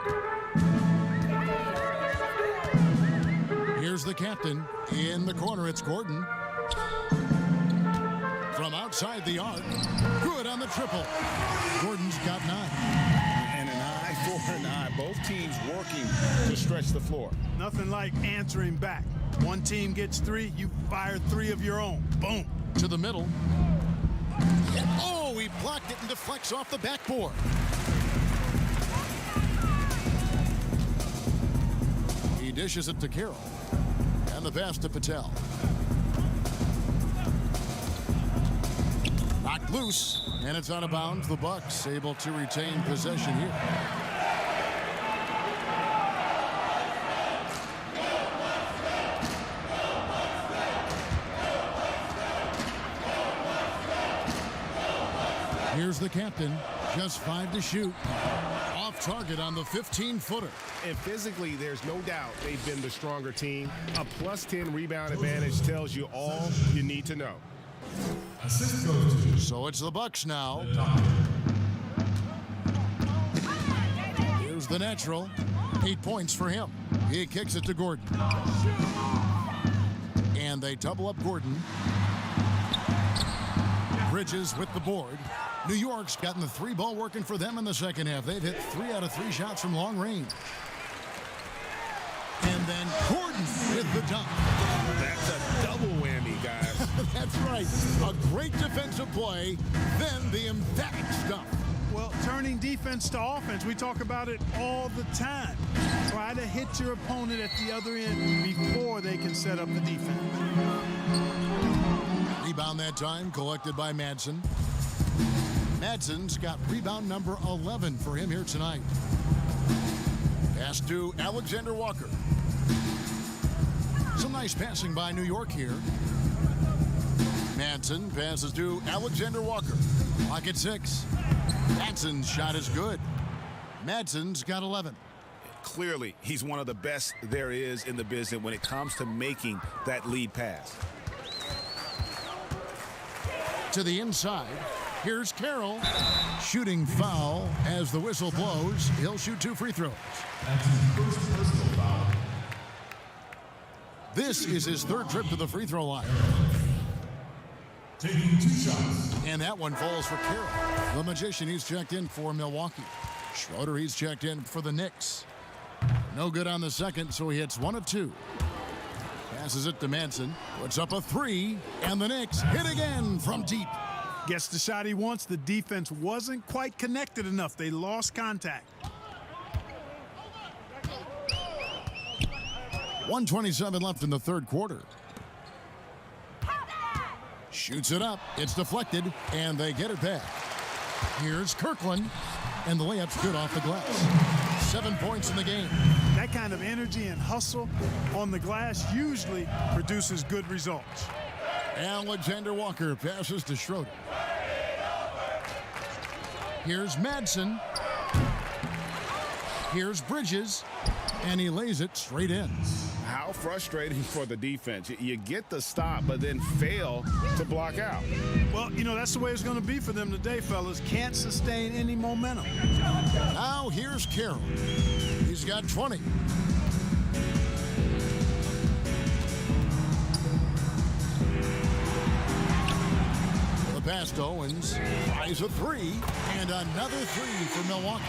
Here's the captain. In the corner, it's Gordon. From outside the arc. Good on the triple. Gordon's got 9. And an eye for an eye. Both teams working to stretch the floor. Nothing like answering back. One team gets 3, you fire 3 of your own. Boom. To the middle. And, oh, he blocked it and deflects off the backboard. He dishes it to Carroll. And the pass to Patel. Loose, and it's out of bounds. The Bucks able to retain possession here. Here's the captain, just 5 to shoot. Off target on the 15-footer. And physically, there's no doubt they've been the stronger team. A +10 rebound advantage tells you all you need to know. Assist goes to So it's the Bucks now. Here's the natural. 8 points for him. He kicks it to Gordon. And they double up Gordon. Bridges with the board. New York's gotten the 3-ball working for them in the second half. They've hit 3 out of 3 shots from long range. And then Gordon with the dunk. That's a double whammy, guys. That's right. A great defensive play, then the emphatic stuff. Well, turning defense to offense, we talk about it all the time. Try to hit your opponent at the other end before they can set up the defense. Rebound that time collected by Madsen. Madsen's got rebound number 11 for him here tonight. Pass to Alexander Walker. Some nice passing by New York here. Madsen passes to Alexander Walker. Clock at 6. Madsen's shot is good. Madsen's got 11. Clearly, he's one of the best there is in the business when it comes to making that lead pass. To the inside. Here's Carroll. Shooting foul as the whistle blows. He'll shoot 2 free throws. That's his first personal foul. This is his 3rd trip to the free throw line. Taking 2 shots. And that one falls for Carroll. The Magician, he's checked in for Milwaukee. Schroeder, he's checked in for the Knicks. No good on the second, so he hits 1 of 2. Passes it to Madsen. Puts up a 3, and the Knicks hit again from deep. Gets the shot he wants. The defense wasn't quite connected enough. They lost contact. 1:27 left in the 3rd quarter. Shoots it up. It's deflected, and they get it back. Here's Kirkland, and the layup's good off the glass. 7 points in the game. That kind of energy and hustle on the glass usually produces good results. Alexander Walker passes to Schroeder. Here's Madsen. Here's Bridges, and he lays it straight in. How frustrating for the defense. You get the stop, but then fail to block out. Well, you know, that's the way it's going to be for them today, fellas. Can't sustain any momentum. Now here's Carroll. He's got 20. The pass to Owens. Tries a 3, and another 3 for Milwaukee.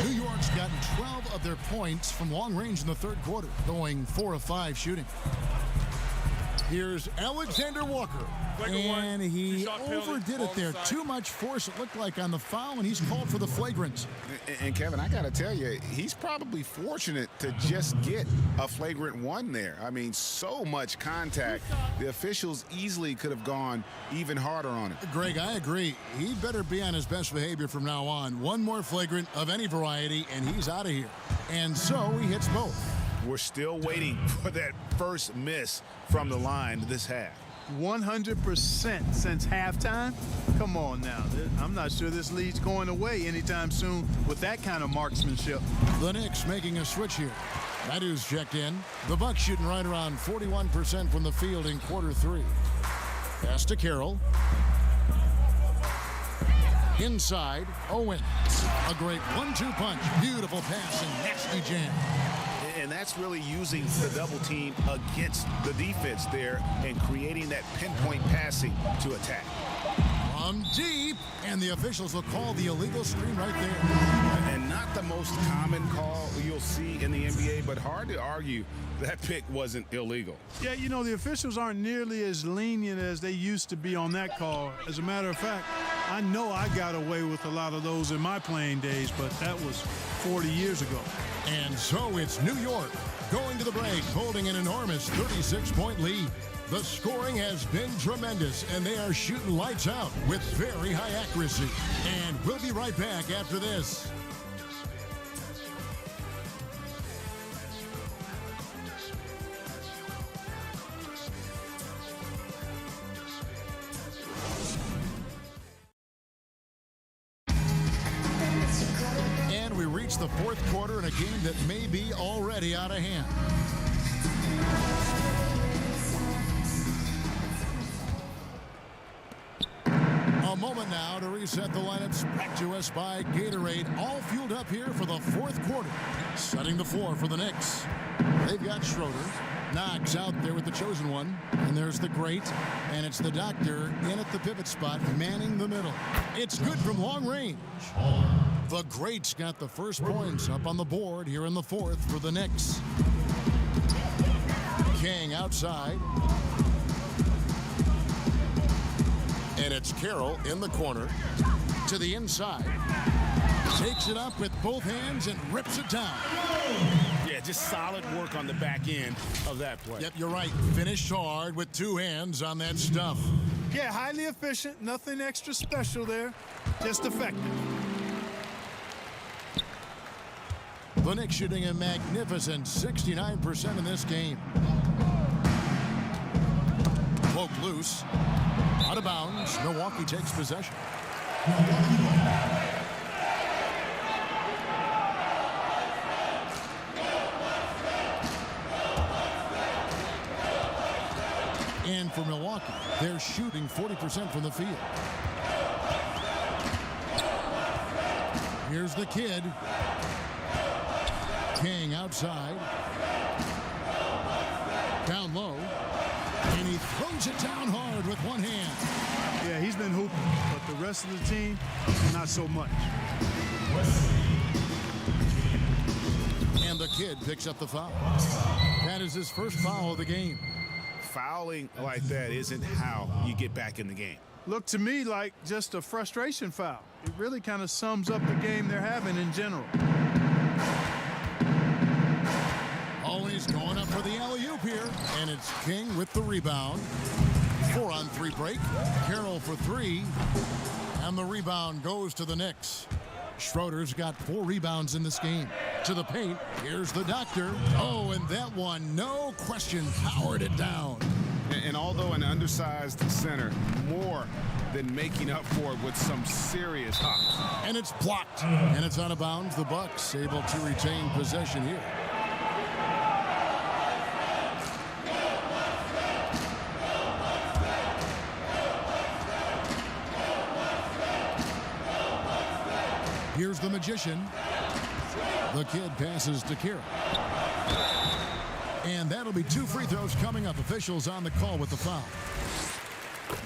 New York's gotten 12 of their points from long range in the 3rd quarter, going 4 of 5 shooting. Here's Alexander Walker, and he overdid it there. Too much force, it looked like, on the foul, and he's called for the flagrant. And Kevin, I got to tell you, he's probably fortunate to just get a flagrant 1 there. I mean, so much contact. The officials easily could have gone even harder on it. Greg, I agree. He better be on his best behavior from now on. One more flagrant of any variety, and he's out of here. And so he hits both. We're still waiting for that first miss from the line this half. 100% since halftime? Come on now. I'm not sure this lead's going away anytime soon with that kind of marksmanship. The Knicks making a switch here. Madu's checked in. The Bucks shooting right around 41% from the field in quarter 3. Pass to Carroll. Inside, Owens. A great 1-2 punch. Beautiful pass and nasty jam. And that's really using the double team against the defense there and creating that pinpoint passing to attack. From deep, and the officials will call the illegal screen right there. And not the most common call you'll see in the NBA, but hard to argue that pick wasn't illegal. Yeah, you know, the officials aren't nearly as lenient as they used to be on that call. As a matter of fact, I know I got away with a lot of those in my playing days, but that was 40 years ago. And so it's New York going to the break, holding an enormous 36-point lead. The scoring has been tremendous, and they are shooting lights out with very high accuracy. And we'll be right back after this. And we reach the fourth quarter in a game that may be already out of hand. A moment now to reset the lineups. Back to us by Gatorade. All fueled up here for the fourth quarter. Setting the floor for the Knicks. They've got Schroeder. Knox out there with the chosen one. And there's the great. And it's the doctor in at the pivot spot, manning the middle. It's good from long range. The great's got the first points up on the board here in the fourth for the Knicks. King outside. And it's Carroll in the corner to the inside. Takes it up with both hands and rips it down. Yeah, just solid work on the back end of that play. Yep, you're right. Finished hard with two hands on that stuff. Yeah, highly efficient. Nothing extra special there. Just effective. The Knicks shooting a magnificent 69% in this game. Poke loose. Out of bounds. Milwaukee takes possession. And for Milwaukee, they're shooting 40% from the field. Here's the kid. King outside. Down low. And he throws it down hard with one hand. Yeah, he's been hooping, but the rest of the team, not so much. And the kid picks up the foul. That is his first foul of the game. Fouling like that isn't how you get back in the game. Looked to me like just a frustration foul. It really kind of sums up the game they're having in general. Always going up for the alley-oop here. And it's King with the rebound. 4-on-3 break. Carroll for three. And the rebound goes to the Knicks. Schroeder's got 4 rebounds in this game. To the paint. Here's the doctor. Oh, and that one, no question, powered it down. And although an undersized center, more than making up for it with some serious hops. And it's blocked. And it's out of bounds. The Bucks able to retain possession here. Here's the magician. The kid passes to Carroll. And that'll be 2 free throws coming up. Officials on the call with the foul.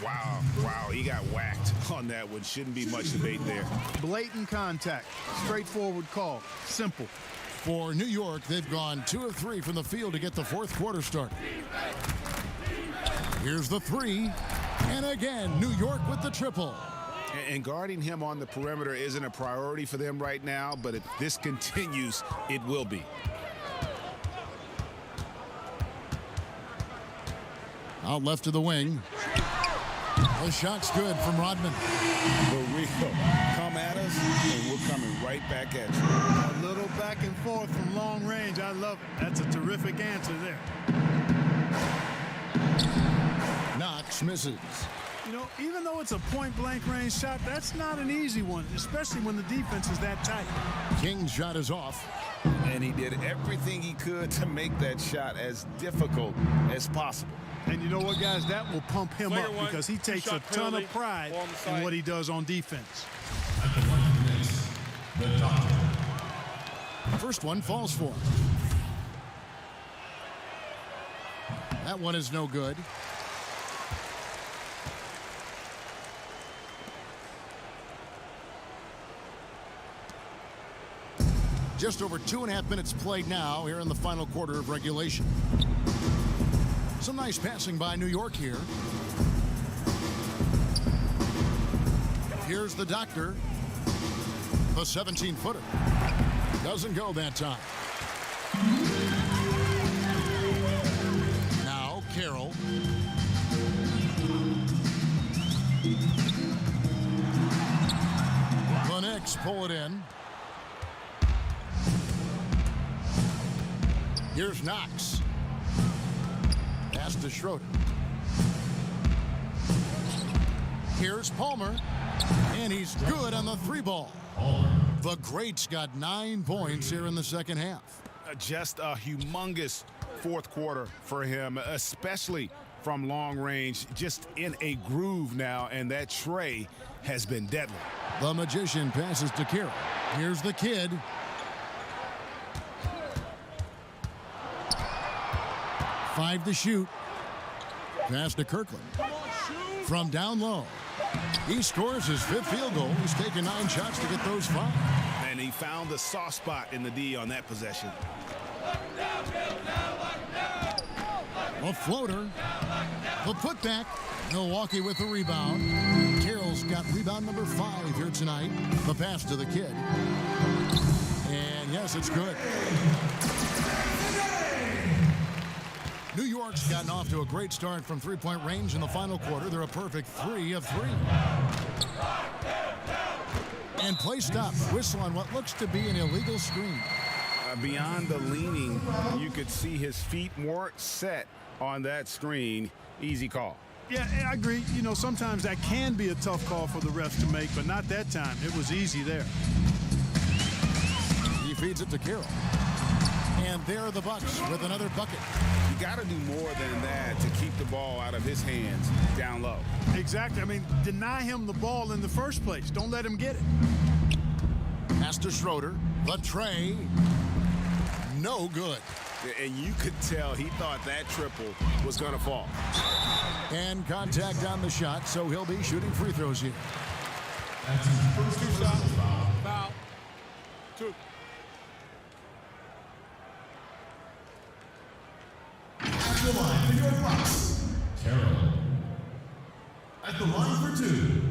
Wow, he got whacked on that one. Shouldn't be much debate there. Blatant contact. Straightforward call. Simple. For New York, they've gone 2 of 3 from the field to get the fourth quarter started. Here's the 3. And again, New York with the triple. And guarding him on the perimeter isn't a priority for them right now, but if this continues, it will be. Out left to the wing. The shot's good from Rodman. Rico, come at us, and we're coming right back at you. A little back and forth from long range. I love it. That's a terrific answer there. Knox misses. You know, even though it's a point-blank range shot, that's not an easy one, especially when the defense is that tight. King's shot is off. And he did everything he could to make that shot as difficult as possible. And you know what, guys? That will pump him up because he takes a ton of pride in what he does on defense. First one falls for him. That one is no good. Just over 2.5 minutes played now here in the final quarter of regulation. Some nice passing by New York here. Here's the doctor. The 17-footer. Doesn't go that time. Now Carroll. The Knicks pull it in. Here's Knox. Pass to Schroeder. Here's Palmer. And he's good on the three ball. The Greats got 9 points here in the second half. Just a humongous fourth quarter for him, especially from long range, just in a groove now, and that tray has been deadly. The Magician passes to Carroll. Here's the Kid. Five to shoot. Pass to Kirkland. From down low. He scores his 5th field goal. He's taken 9 shots to get those 5. And he found the soft spot in the D on that possession. A floater. The putback. Milwaukee with the rebound. Carroll's got rebound number 5 here tonight. The pass to the Kid. And yes, it's good. New York's gotten off to a great start from three-point range in the final quarter. They're a perfect 3 of 3. And play stop. Whistle on what looks to be an illegal screen. Beyond the leaning, you could see his feet weren't set on that screen. Easy call. Yeah, I agree. You know, sometimes that can be a tough call for the refs to make, but not that time. It was easy there. He feeds it to Carroll. And there are the Bucks with another bucket. You got to do more than that to keep the ball out of his hands down low. Exactly. I mean, deny him the ball in the first place. Don't let him get it. Pass to Schroeder. The tray. No good. And you could tell he thought that triple was going to fall. And contact on the shot, so he'll be shooting free throws here. That's his first personal foul. Foul. 2. At the line for your Bucks, Carroll. At the line for 2.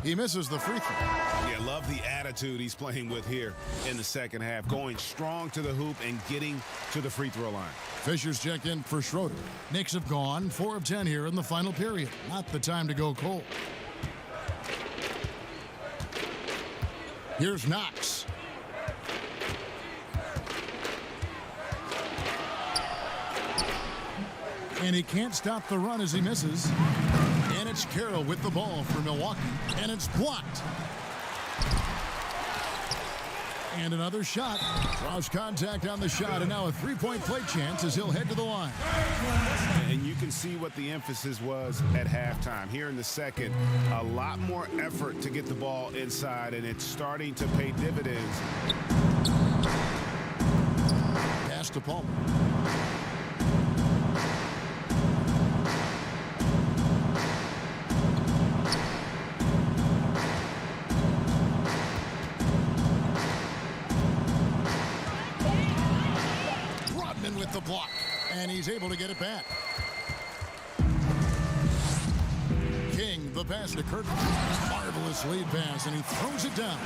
He misses the free throw. Yeah, love the attitude he's playing with here in the second half. Going strong to the hoop and getting to the free throw line. Fisher's checked in for Schroeder. Knicks have gone 4 of 10 here in the final period. Not the time to go cold. Here's Knox. And he can't stop the run as he misses. And it's Carroll with the ball for Milwaukee. And it's blocked. And another shot. Draws contact on the shot. And now a three-point play chance as he'll head to the line. And you can see what the emphasis was at halftime. Here in the second, a lot more effort to get the ball inside, and it's starting to pay dividends. Pass to Palmer. With the block, and he's able to get it back. King, the pass to Kirkland. Marvelous lead pass, and he throws it down.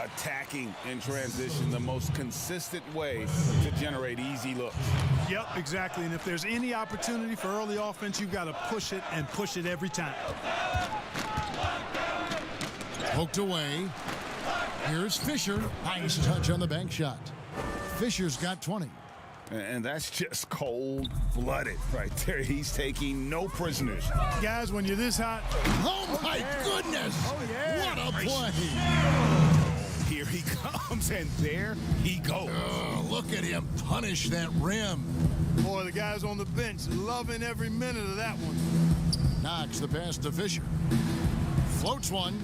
Attacking in transition, the most consistent way to generate easy looks. Yep, exactly. And if there's any opportunity for early offense, you've got to push it and push it every time. Poked away. Here's Fisher. Nice touch on the bank shot. Fisher's got 20. And that's just cold-blooded right there. He's taking no prisoners. Guys, when you're this hot. Oh, my goodness. Oh, yeah. What a play. Here he comes, and there he goes. Oh, look at him punish that rim. Boy, the guys on the bench loving every minute of that one. Knox the pass to Fisher. Floats one.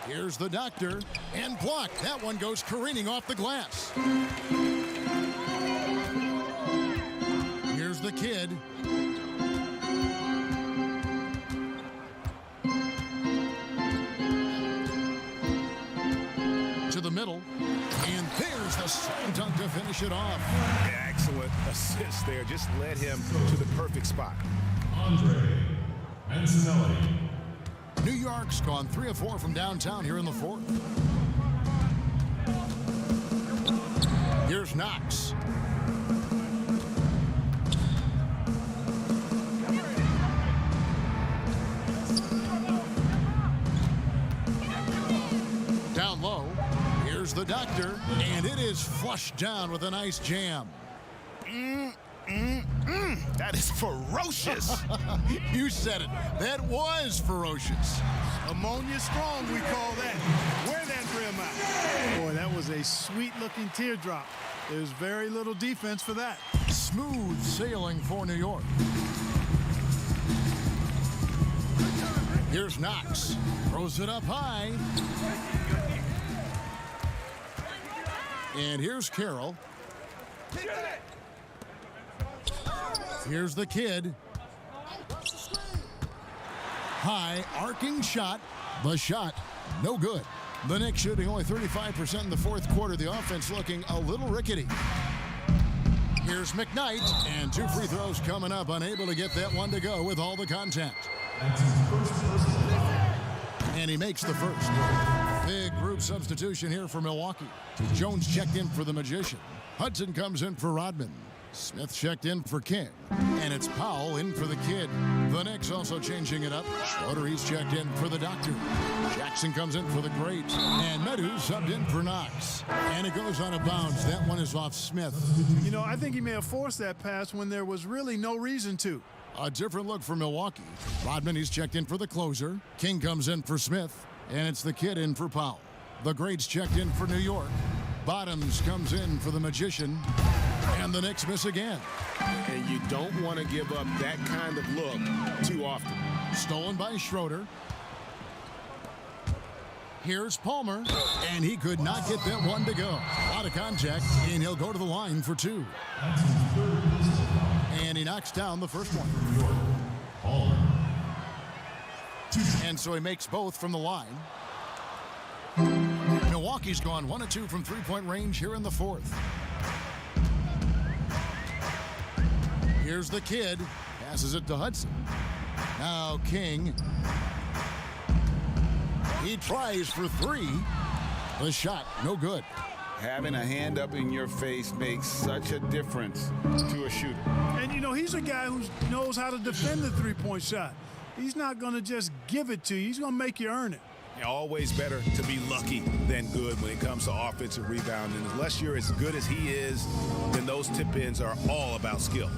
Here's the doctor, and blocked. That one goes careening off the glass. Here's the Kid. To the middle, and there's the slam dunk to finish it off. Excellent assist there. Just led him to the perfect spot. Andre Antonelli. New York's gone 3 of 4 from downtown here in the fourth. Here's Knox. Down low, here's the doctor, and it is flushed down with a nice jam. That is ferocious. You said it. That was ferocious. Ammonia strong, we call that. Wear that rim out. Boy, that was a sweet-looking teardrop. There's very little defense for that. Smooth sailing for New York. Here's Knox. Throws it up high. And here's Carroll. Here's the kid. High arcing shot. The shot, no good. The Knicks shooting only 35% in the fourth quarter. The offense looking a little rickety. Here's McKnight, and 2 free throws coming up. Unable to get that one to go with all the contact. And he makes the first. Big group substitution here for Milwaukee. Jones checked in for the Magician. Hudson comes in for Rodman. Smith checked in for King. And it's Powell in for the kid. The Knicks also changing it up. Schroeder, he's checked in for the doctor. Jackson comes in for the great. And Medu subbed in for Knox. And it goes out of bounds. That one is off Smith. You know, I think he may have forced that pass when there was really no reason to. A different look for Milwaukee. Rodman, he's checked in for the closer. King comes in for Smith. And it's the kid in for Powell. The greats checked in for New York. Bottoms comes in for the Magician. And the Knicks miss again. And you don't want to give up that kind of look too often. Stolen by Schroeder. Here's Palmer, and he could not get that one to go. A lot of contact, and he'll go to the line for 2. And he knocks down the first one. And so he makes both from the line. Milwaukee's gone 1 of 2 from three-point range here in the fourth. Here's the kid. Passes it to Hudson. Now King. He tries for 3. The shot, no good. Having a hand up in your face makes such a difference to a shooter. And, you know, he's a guy who knows how to defend the three-point shot. He's not going to just give it to you. He's going to make you earn it. Always better to be lucky than good when it comes to offensive rebounding. Unless you're as good as he is, then those tip-ins are all about skill.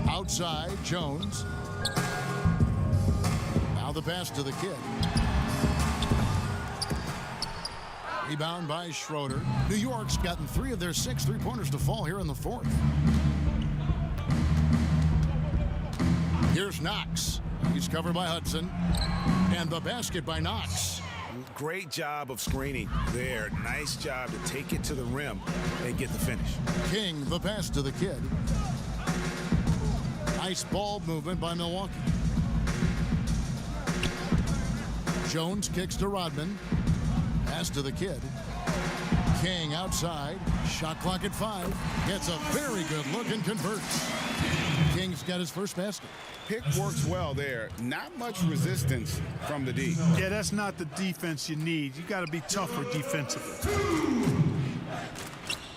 Outside, Jones. Now the pass to the kid. Rebound by Schroeder. New York's gotten 3 of their 6 three-pointers to fall here in the fourth. Here's Knox. He's covered by Hudson. And the basket by Knox. Great job of screening there. Nice job to take it to the rim and get the finish. King, the pass to the kid. Nice ball movement by Milwaukee. Jones kicks to Rodman. Pass to the kid. King outside. Shot clock at 5. Gets a very good look and converts. King's got his first basket. Pick works well there. Not much resistance from the D. Yeah, that's not the defense you need. You got to be tougher defensively.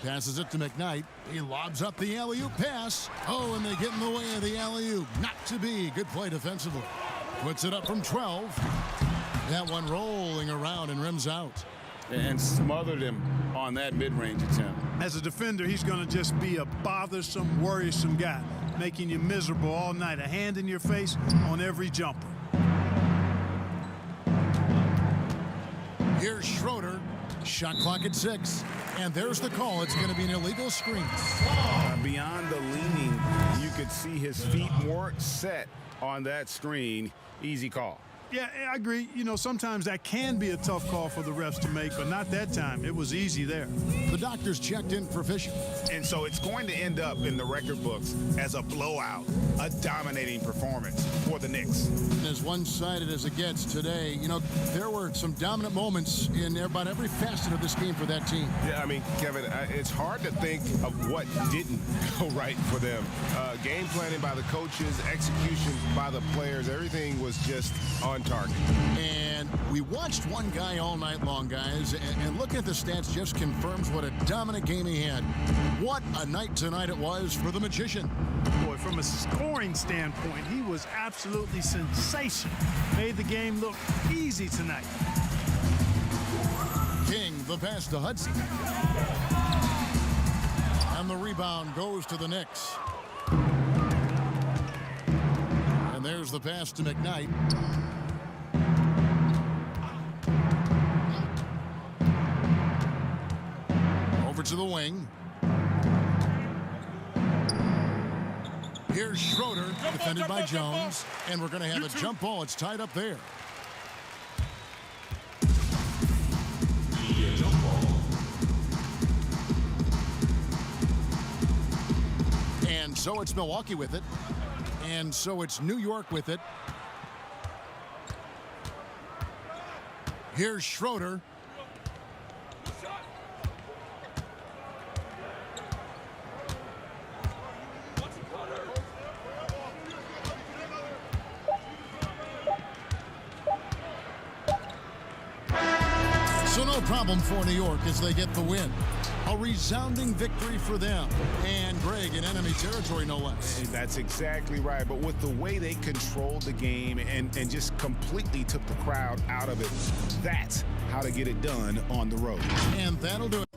Passes it to McKnight. He lobs up the alley-oop pass. Oh, and they get in the way of the alley-oop. Not to be. Good play defensively. Puts it up from 12. That one rolling around and rims out. And smothered him on that mid-range attempt. As a defender, he's going to just be a bothersome, worrisome guy, making you miserable all night. A hand in your face on every jumper. Here's Schroeder. Shot clock at 6. And there's the call. It's going to be an illegal screen. Beyond the leaning, you could see his feet weren't set on that screen. Easy call. Yeah, I agree. You know, sometimes that can be a tough call for the refs to make, but not that time. It was easy there. The doctors checked in for Fisher. And so it's going to end up in the record books as a blowout, a dominating performance for the Knicks. As one-sided as it gets today, you know, there were some dominant moments in about every facet of this game for that team. Yeah, I mean, Kevin, it's hard to think of what didn't go right for them. Game planning by the coaches, execution by the players, everything was just on target. And we watched one guy all night long, guys, and looking at the stats just confirms what a dominant game he had. What a night tonight it was for the Magician. Boy, from a scoring standpoint, he was absolutely sensational. Made the game look easy tonight. King, the pass to Hudson. And the rebound goes to the Knicks. And there's the pass to McKnight. Over to the wing. Here's Schroeder, defended by Jones. And we're going to have a jump ball. It's tied up there. And so it's Milwaukee with it. And so it's New York with it. Here's Schroeder. So no problem for New York as they get the win. A resounding victory for them. And Greg in enemy territory, no less. That's exactly right. But with the way they controlled the game and just completely took the crowd out of it, that's how to get it done on the road. And that'll do it.